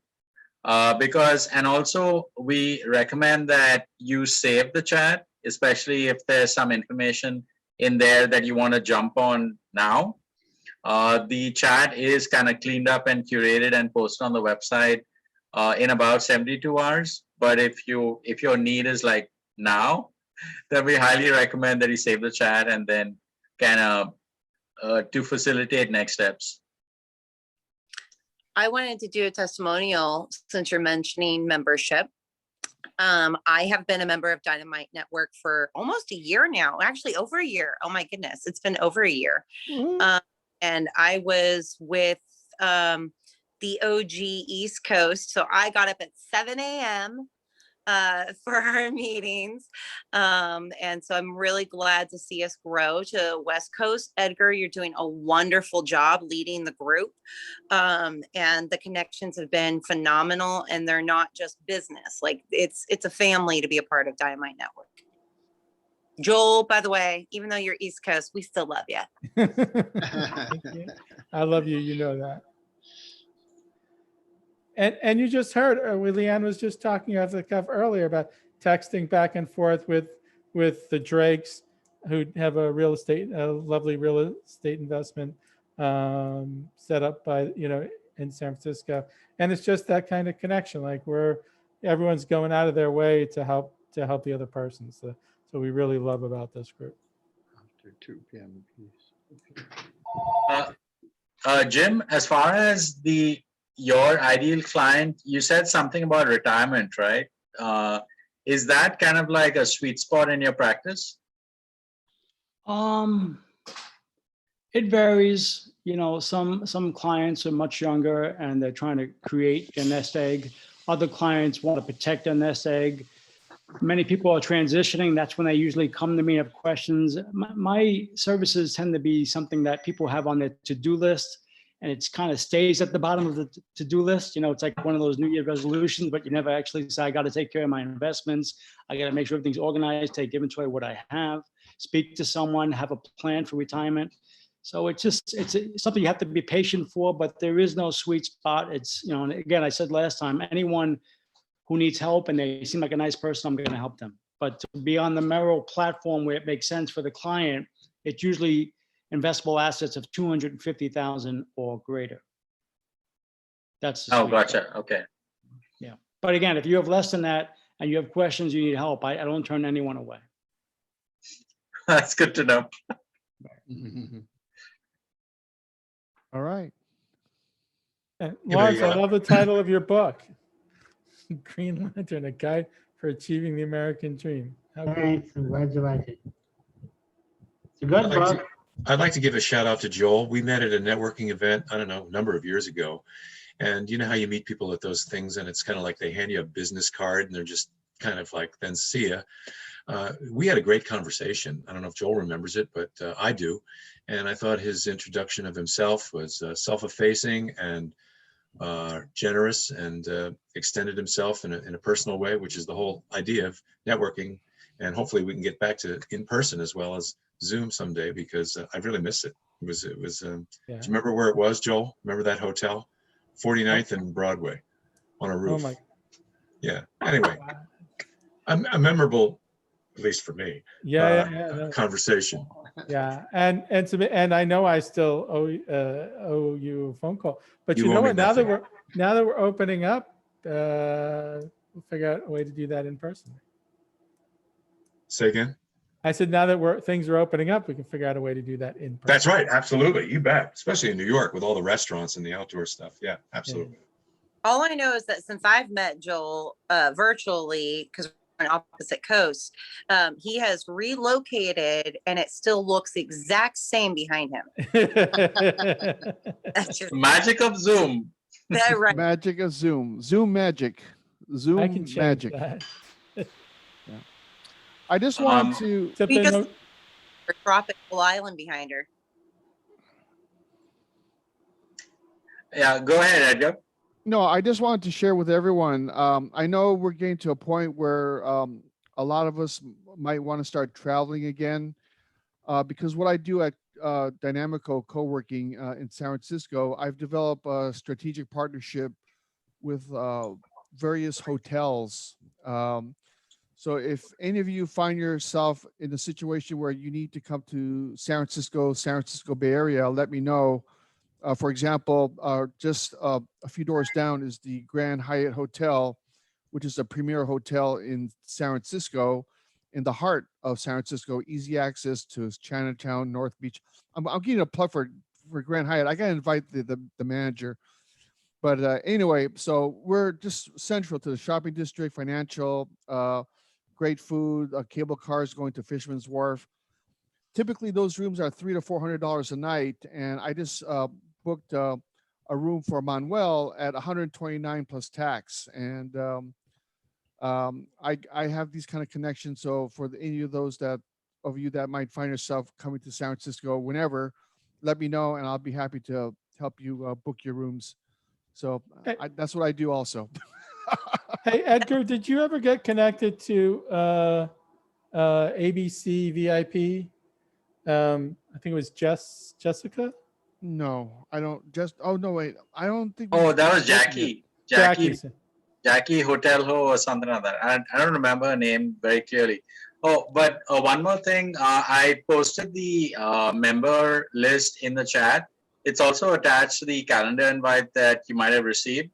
And also we recommend that you save the chat, especially if there's some information in there that you want to jump on now. The chat is kind of cleaned up and curated and posted on the website in about 72 hours. But if your need is like now, then we highly recommend that you save the chat and then kind of to facilitate next steps. I wanted to do a testimonial since you're mentioning membership. I have been a member of Dynamite Network for almost a year now, actually over a year. Oh my goodness, it's been over a year. And I was with the OG East Coast. So I got up at 7 a.m. For our meetings. And so I'm really glad to see us grow to West Coast. Edgar, you're doing a wonderful job leading the group. And the connections have been phenomenal, and they're not just business. Like it's a family to be a part of Dynamite Network. Joel, by the way, even though you're East Coast, we still love you. I love you. You know that. And you just heard, Leanne was just talking off the cuff earlier about texting back and forth with the Drakes. who have a lovely real estate investment set up by, in San Francisco. And it's just that kind of connection, like everyone's going out of their way to help the other person. So we really love about this group. After 2 p.m. please. Jim, as far as your ideal client, you said something about retirement, right? Is that kind of like a sweet spot in your practice? It varies. Some clients are much younger and they're trying to create a nest egg. Other clients want to protect their nest egg. Many people are transitioning. That's when they usually come to me and have questions. My services tend to be something that people have on their to-do list, and it's kind of stays at the bottom of the to-do list. It's like one of those New Year resolutions, but you never actually say, I got to take care of my investments. I got to make sure everything's organized, take inventory of what I have, speak to someone, have a plan for retirement. So it's something you have to be patient for, but there is no sweet spot. It's, and again, I said last time, anyone who needs help and they seem like a nice person, I'm going to help them. But to be on the Merrill platform where it makes sense for the client, it's usually investable assets of 250,000 or greater. That's the sweet Gotcha. spot. Okay. Yeah. But again, if you have less than that and you have questions, you need help, I don't turn anyone away. That's good to know. All right. And Lars, I love the title of your book, Green Lantern, a guide for achieving the American dream. How cool. Thanks. I'm glad you like it. It's a good book. I'd like to give a shout out to Joel. We met at a networking event, I don't know, a number of years ago. And you know how you meet people at those things and it's kind of like they hand you a business card and they're just kind of like, then see ya. We had a great conversation. I don't know if Joel remembers it, but I do. And I thought his introduction of himself was self-effacing and generous and extended himself in a personal way, which is the whole idea of networking. And hopefully we can get back to in person as well as Zoom someday, because I really miss it. It was, do you remember where it was, Joel? Remember that hotel? 49th and Broadway on a roof. Oh my. Yeah. Anyway, a memorable, at least for me, conversation. Yeah, and I know I still owe you a phone call, but you know what? Now that we're opening up, we'll figure out a way to do that in person. Say again. I said now that things are opening up, we can figure out a way to do that in person. That's right, absolutely, you bet. Especially in New York with all the restaurants and the outdoor stuff. Yeah, absolutely. All I know is that since I've met Joel virtually, because we're on opposite coast, he has relocated and it still looks the exact same behind him. That's just magic of Zoom. That right. Magic of Zoom. Zoom magic. Zoom I can change magic. that. Yeah. I just want to tropical island behind her. Yeah, go ahead, Edgar. No, I just wanted to share with everyone. I know we're getting to a point where a lot of us might want to start traveling again, because what I do at Dynamico Co-working in San Francisco, I've developed a strategic partnership with various hotels. So if any of you find yourself in a situation where you need to come to San Francisco Bay Area, let me know. For example, just a few doors down is the Grand Hyatt Hotel, which is a premier hotel in San Francisco, in the heart of San Francisco, easy access to Chinatown, North Beach. I'm getting a plug for Grand Hyatt. I got to invite the manager. But anyway, so we're just central to the shopping district, financial, great food, cable cars going to Fisherman's Wharf. Typically, those rooms are $300 to $400 a night, and I just booked a room for Manuel at $129 plus tax. And I have these kind of connections. So for any of those of you that might find yourself coming to San Francisco whenever, let me know, and I'll be happy to help you book your rooms. So that's what I do also. Hey, Edgar, did you ever get connected to ABC VIP? I think it was Jessica. No, I don't. Oh no, wait. I don't think. Oh, that was Jackie. Jackie Hotel Ho or something like that. I don't remember her name very clearly. Oh, but one more thing. I posted the member list in the chat. It's also attached to the calendar invite that you might have received.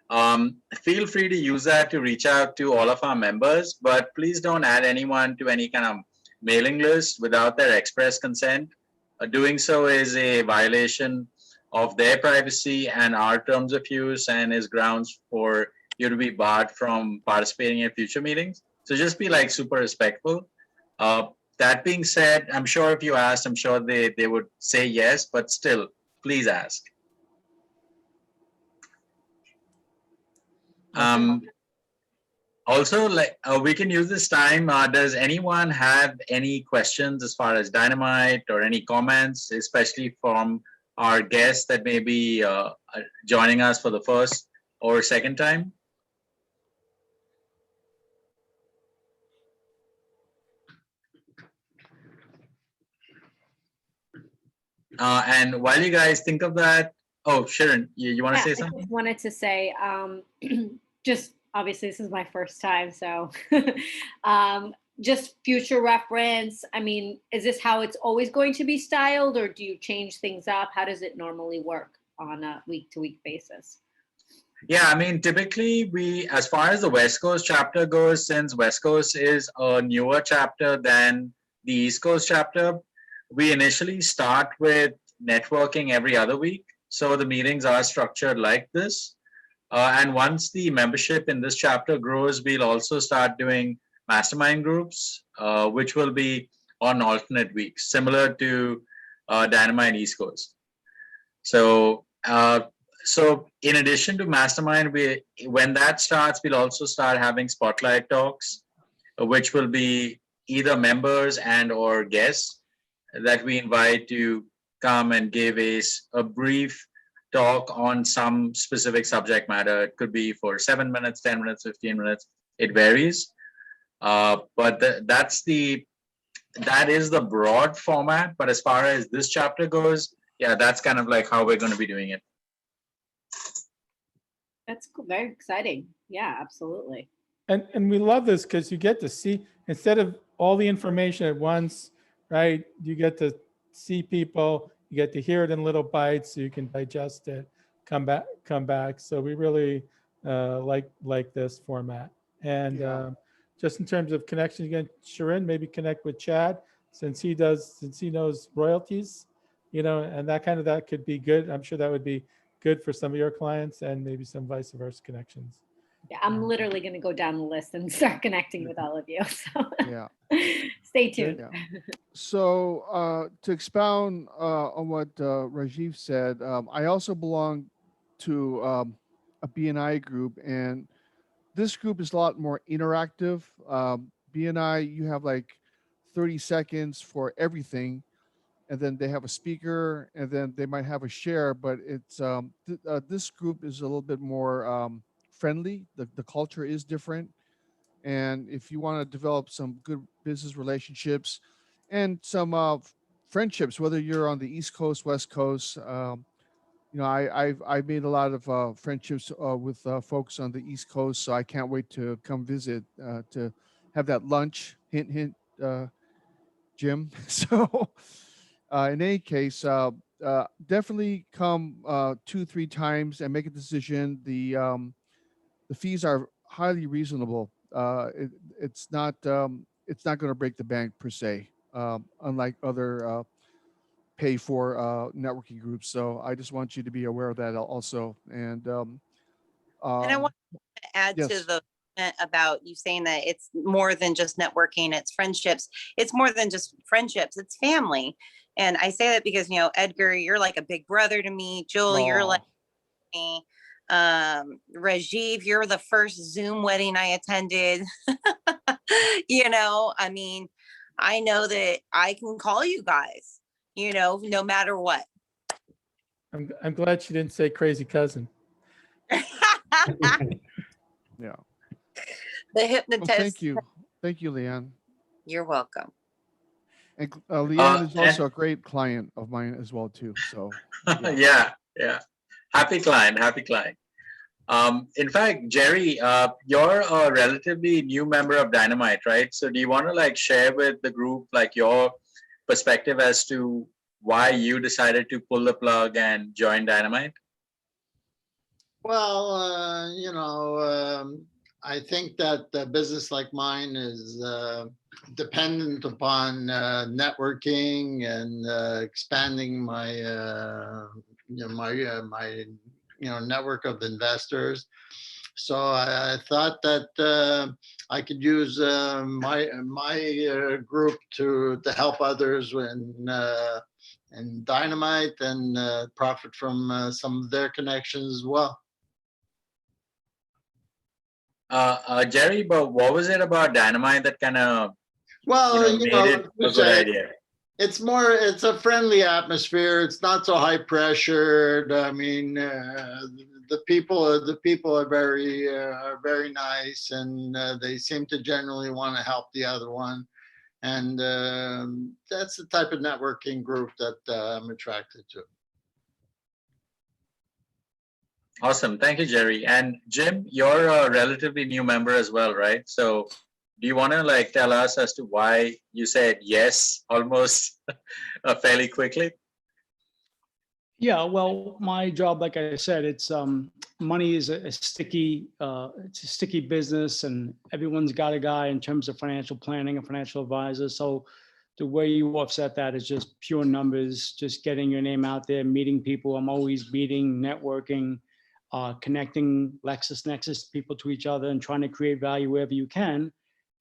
Feel free to use that to reach out to all of our members, but please don't add anyone to any kind of mailing list without their express consent. Doing so is a violation of their privacy and our terms of use, and is grounds for you to be barred from participating in future meetings. So just be like super respectful. That being said, I'm sure if you asked, I'm sure they would say yes, but still, please ask. Also, like we can use this time. Does anyone have any questions as far as Dynamite, or any comments, especially from our guests that may be joining us for the first or second time? And while you guys think of that, oh, Sharon, you want to say I something? just wanted to say, just obviously this is my first time, so just future reference. I mean, is this how it's always going to be styled, or do you change things up? How does it normally work on a week-to-week basis? Yeah, I mean, typically we, as far as the West Coast chapter goes, since West Coast is a newer chapter than the East Coast chapter, we initially start with networking every other week. So the meetings are structured like this. And once the membership in this chapter grows, we'll also start doing mastermind groups, which will be on alternate weeks, similar to Dynamite East Coast. So, so in addition to mastermind, when that starts, we'll also start having spotlight talks, which will be either members and or guests that we invite to come and give a brief talk on some specific subject matter. It could be for 7 minutes, 10 minutes, 15 minutes. It varies. But that is the broad format. But as far as this chapter goes, yeah, that's kind of like how we're going to be doing it. That's cool. Very exciting. Yeah, absolutely. And we love this because you get to see, instead of all the information at once, right? You get to see people, you get to hear it in little bites so you can digest it, come back. So we really like this format. And just in terms of connections, again, Sharon, maybe connect with Chad since he knows royalties, you know, and that could be good. I'm sure that would be good for some of your clients, and maybe some vice versa connections. Yeah, I'm literally going to go down the list and start connecting with all of you. So Yeah. Stay tuned. Yeah. So to expound on what Rajiv said, I also belong to a BNI group, and this group is a lot more interactive. BNI, you have like 30 seconds for everything, and then they have a speaker, and then they might have a share, but it's this group is a little bit more friendly. The culture is different. And if you want to develop some good business relationships and some friendships, whether you're on the East Coast, West Coast, you know, I've made a lot of friendships with folks on the East Coast, so I can't wait to come visit to have that lunch. Hint, hint, Jim. So, in any case, definitely come 2-3 times and make a decision. The fees are highly reasonable. It's not going to break the bank per se, unlike other pay for networking groups. So I just want you to be aware of that also. And I want to add to yes. the comment about you saying that it's more than just networking, it's friendships. It's more than just friendships, it's family. And I say that because, you know, Edgar, you're like a big brother to me. Joel, you're like me. Rajiv, you're the first Zoom wedding I attended. You know, I mean, I know that I can call you guys, you know, no matter what. I'm glad she didn't say crazy cousin. Yeah. The hypnotist. Well, thank you, Leanne. You're welcome. And Leanne is also a great client of mine as well too. So yeah. Happy client. In fact, Jerry, you're a relatively new member of Dynamite, right? So do you want to like share with the group like your perspective as to why you decided to pull the plug and join Dynamite? Well, I think that a business like mine is dependent upon networking and expanding my network of investors. So I thought that I could use my group to help others in Dynamite and profit from some of their connections as well. Jerry, but what was it about Dynamite that kind of Well, made it a good idea? It's a friendly atmosphere. It's not so high pressured. I mean, the people are very nice, and they seem to generally want to help the other one. And that's the type of networking group that I'm attracted to. Awesome. Thank you, Jerry. And Jim, you're a relatively new member as well, right? So do you want to like tell us as to why you said yes almost fairly quickly? Yeah, well, my job, like I said, it's money is a sticky business, and everyone's got a guy in terms of financial planning, a financial advisor. So the way you offset that is just pure numbers, just getting your name out there, meeting people. I'm always meeting, networking, connecting LexisNexis people to each other and trying to create value wherever you can.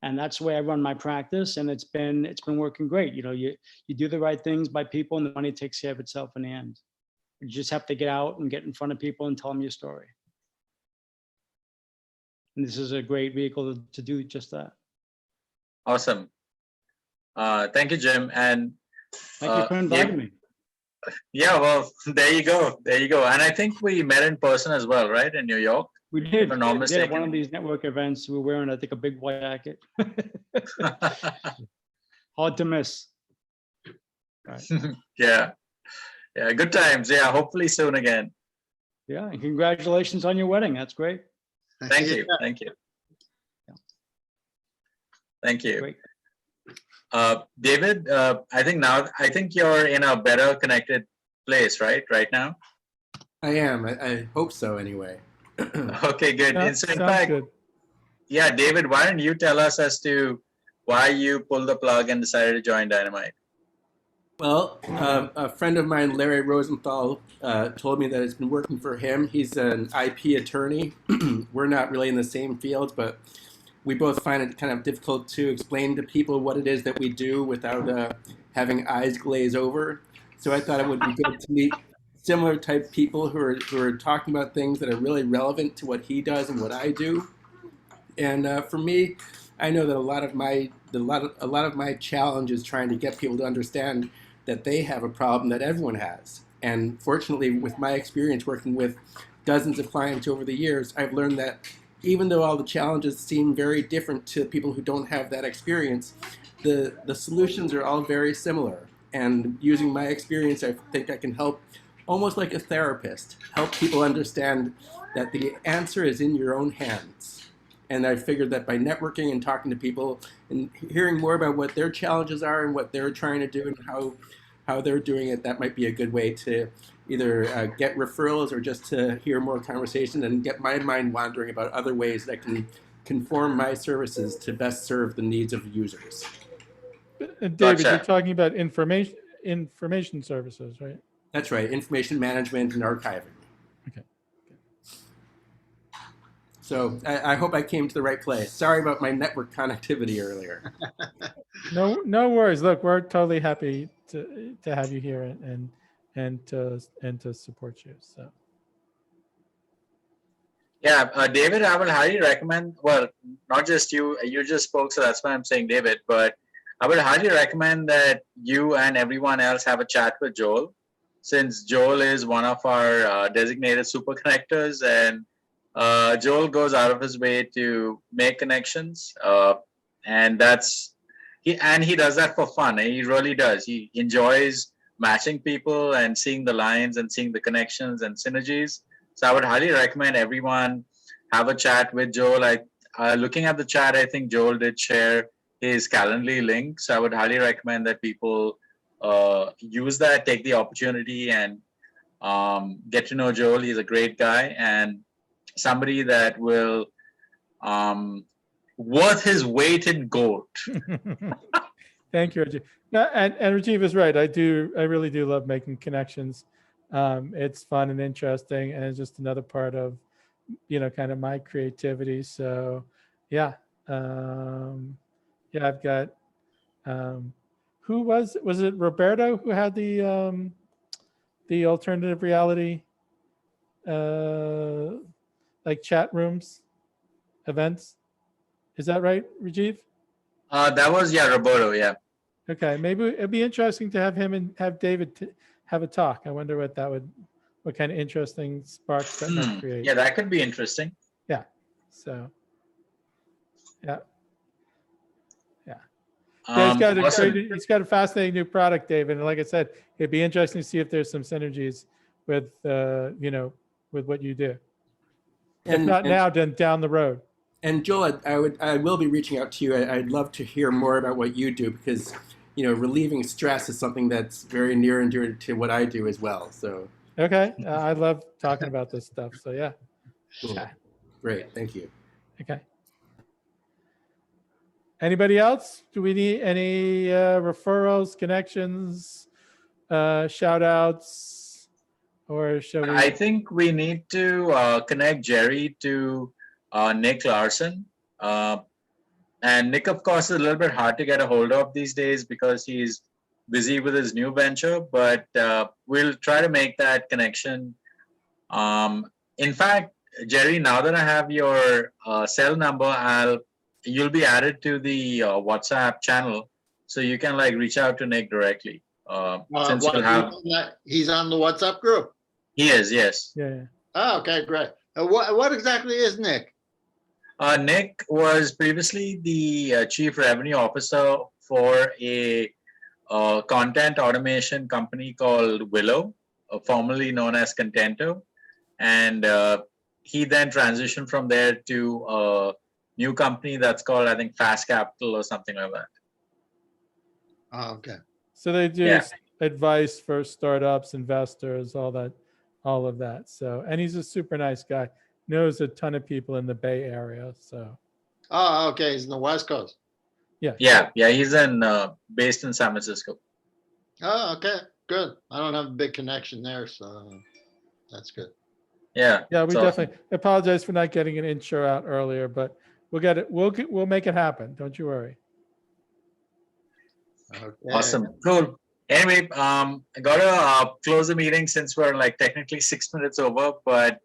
And that's the way I run my practice. And it's been working great. You know, you do the right things by people and the money takes care of itself in the end. You just have to get out and get in front of people and tell them your story. And this is a great vehicle to do just that. Awesome. Thank you, Jim. And thank you for inviting me. Yeah, well, there you go. There you go. And I think we met in person as well, right? In New York. We did. If I'm not We did at one mistaken. of these network events. We were wearing, I think, a big white jacket. Hard to miss. Right. Yeah. Yeah. Good times. Yeah. Hopefully soon again. Yeah. And congratulations on your wedding. That's great. Thank you. Thank you. Thank you. Great. David, I think you're in a better connected place, right now? I am. I hope so anyway. Okay, good. Yeah, And so in sounds fact, good. yeah, David, why don't you tell us as to why you pulled the plug and decided to join Dynamite? Well, a friend of mine, Larry Rosenthal, told me that it's been working for him. He's an IP attorney. We're not really in the same field, but we both find it kind of difficult to explain to people what it is that we do without having eyes glaze over. So I thought it would be good to meet similar type people who are talking about things that are really relevant to what he does and what I do. And for me, I know that a lot of my challenge is trying to get people to understand that they have a problem that everyone has. And fortunately, with my experience working with dozens of clients over the years, I've learned that even though all the challenges seem very different to people who don't have that experience, the solutions are all very similar. And using my experience, I think I can help, almost like a therapist, help people understand that the answer is in your own hands. And I figured that by networking and talking to people and hearing more about what their challenges are and what they're trying to do and how they're doing it, that might be a good way to either get referrals or just to hear more conversation and get my mind wandering about other ways that I can conform my services to best serve the needs of users. David, Gotcha. you're talking about information services, right? That's right, information management and archiving. Okay. So I hope I came to the right place. Sorry about my network connectivity earlier. No worries. Look, we're totally happy to have you here and to support you. So Yeah, David, I would highly recommend, well, not just you just spoke, so that's why I'm saying David, but I would highly recommend that you and everyone else have a chat with Joel, since Joel is one of our designated super connectors, and Joel goes out of his way to make connections, and he does that for fun. He really does. He enjoys matching people and seeing the lines and seeing the connections and synergies. So I would highly recommend everyone have a chat with Joel. Looking at the chat, I think Joel did share his Calendly link. So I would highly recommend that people use that, take the opportunity, and get to know Joel. He's a great guy and somebody that will worth his weight in gold. Thank you, Rajiv. No, and Rajiv is right. I really do love making connections. It's fun and interesting, and it's just another part of, kind of my creativity. So, yeah, I've got. Who was it? Roberto who had the alternative reality, like chat rooms, events. Is that right, Rajiv? That was, Roberto, yeah. Okay, maybe it'd be interesting to have him and have David have a talk. I wonder what kind of interesting sparks that might create. Yeah, that could be interesting. Yeah. So, yeah. He's got a fascinating new product, David. And like I said, it'd be interesting to see if there's some synergies with, with what you do. If not now, then down the road. And Joel, I will be reaching out to you. I'd love to hear more about what you do because, relieving stress is something that's very near and dear to what I do as well. So. Okay, I love talking about this stuff. So yeah. Cool. Great, thank you. Okay. Anybody else? Do we need any referrals, connections, shout outs, or shall we? I think we need to connect Jerry to Nick Larson. And Nick, of course, is a little bit hard to get a hold of these days because he's busy with his new venture, but we'll try to make that connection. In fact, Jerry, now that I have your cell number, you'll be added to the WhatsApp channel, so you can reach out to Nick directly. Since you'll have, he's on the WhatsApp group. He is, yes. Yeah. Oh, okay, great. What exactly is Nick? Nick was previously the Chief Revenue Officer for a content automation company called Willow, formerly known as Contento. And he then transitioned from there to a new company that's called, I think, Fast Capital or something like that. Oh, okay. So they do advice for startups, investors, all of that. So, and he's a super nice guy. Knows a ton of people in the Bay Area. So. Oh, okay. He's in the West Coast. Yeah. He's based in San Francisco. Oh, okay, good. I don't have a big connection there, so that's good. Yeah. Yeah, we definitely apologize for not getting an intro out earlier, but we'll get it. We'll make it happen. Don't you worry. Okay. Awesome. Cool. Anyway, I gotta close the meeting since we're technically 6 minutes over, but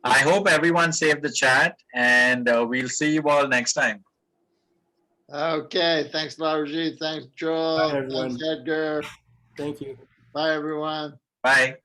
I hope everyone saved the chat, and we'll see you all next time. Okay. Thanks a lot, Rajiv. Thanks, Joel. Bye, everyone. Thanks, Edgar. Thank you. Bye, everyone. Bye.